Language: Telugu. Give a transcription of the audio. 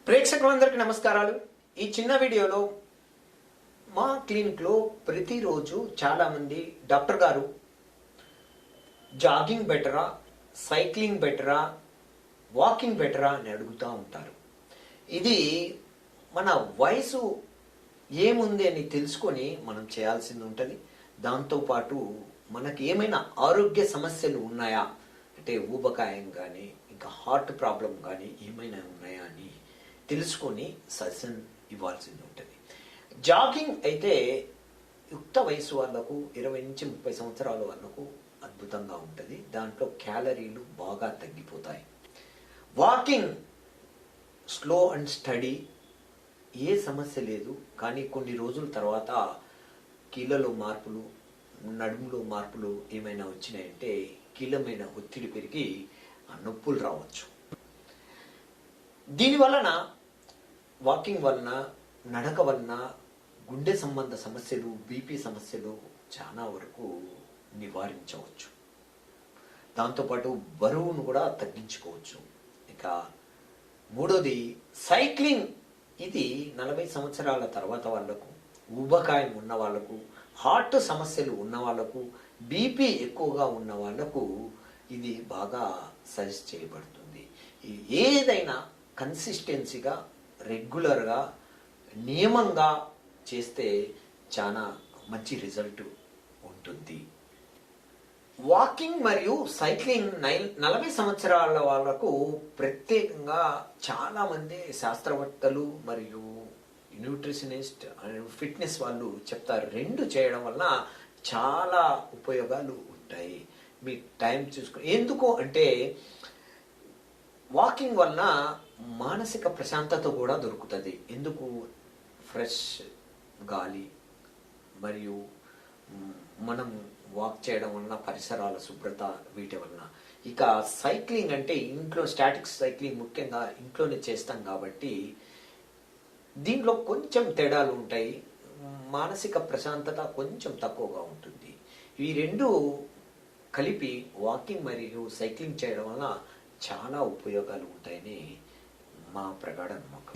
ప్రేక్షకులందరికీ నమస్కారాలు. ఈ చిన్న వీడియోలో మా క్లినిక్లో ప్రతిరోజు చాలామంది డాక్టర్ గారు జాగింగ్ బెటరా, సైక్లింగ్ బెటరా, వాకింగ్ బెటరా అని అడుగుతూ ఉంటారు. ఇది మన వయసు ఏముంది అని తెలుసుకొని మనం చేయాల్సింది ఉంటుంది. దాంతోపాటు మనకి ఏమైనా ఆరోగ్య సమస్యలు ఉన్నాయా అంటే ఊబకాయం కానీ ఇంకా హార్ట్ ప్రాబ్లం కానీ ఏమైనా ఉన్నాయా అని తెలుసుకొని సజెషన్ ఇవ్వాల్సింది ఉంటుంది. జాగింగ్ అయితే యుక్త వయసు వాళ్ళకు 20 నుంచి 30 సంవత్సరాల వాళ్ళకు అద్భుతంగా ఉంటుంది. దాంట్లో క్యాలరీలు బాగా తగ్గిపోతాయి. వాకింగ్ స్లో అండ్ స్టడీ, ఏ సమస్య లేదు. కానీ కొన్ని రోజుల తర్వాత కీళ్ళలో మార్పులు, నడుములో మార్పులు ఏమైనా వచ్చినాయంటే కీళ్ళమైన ఒత్తిడి పెరిగి నొప్పులు రావచ్చు. దీని వలన వాకింగ్ వలన, నడక వలన గుండె సంబంధ సమస్యలు, బీపీ సమస్యలు చాలా వరకు నివారించవచ్చు. దాంతోపాటు బరువును కూడా తగ్గించుకోవచ్చు. ఇక మూడోది సైక్లింగ్. ఇది 40 సంవత్సరాల తర్వాత వాళ్లకు, ఊబకాయం ఉన్న వాళ్లకు, హార్ట్ సమస్యలు ఉన్న వాళ్లకు, బీపీ ఎక్కువగా ఉన్న వాళ్లకు ఇది బాగా సజెస్ట్ చేయబడుతుంది. ఏదైనా కన్సిస్టెన్సీగా, రెగ్యులర్గా, నియమంగా చేస్తే చాలా మంచి రిజల్ట్ ఉంటుంది. వాకింగ్ మరియు సైక్లింగ్ 40 సంవత్సరాల వాళ్ళకు ప్రత్యేకంగా చాలామంది శాస్త్రవేత్తలు మరియు న్యూట్రిషనిస్ట్, ఫిట్నెస్ వాళ్ళు చెప్తారు. 2 చేయడం వల్ల చాలా ఉపయోగాలు ఉంటాయి. మీ టైం చూసుకుని, ఎందుకు అంటే వాకింగ్ వలన మానసిక ప్రశాంతత కూడా దొరుకుతుంది. ఎందుకు? ఫ్రెష్ గాలి మరియు మనం వాక్ చేయడం వలన పరిసరాల శుభ్రత, వీటి వలన. ఇక సైక్లింగ్ అంటే ఇంట్లో స్టాటిక్ సైక్లింగ్ ముఖ్యంగా ఇంట్లోనే చేస్తాం కాబట్టి దీంట్లో కొంచెం తేడాలు ఉంటాయి. మానసిక ప్రశాంతత కొంచెం తక్కువగా ఉంటుంది. ఈ 2 కలిపి వాకింగ్ మరియు సైక్లింగ్ చేయడం వలన చాలా ఉపయోగాలు ఉంటాయని మా ప్రగాఢ నమ్మకం.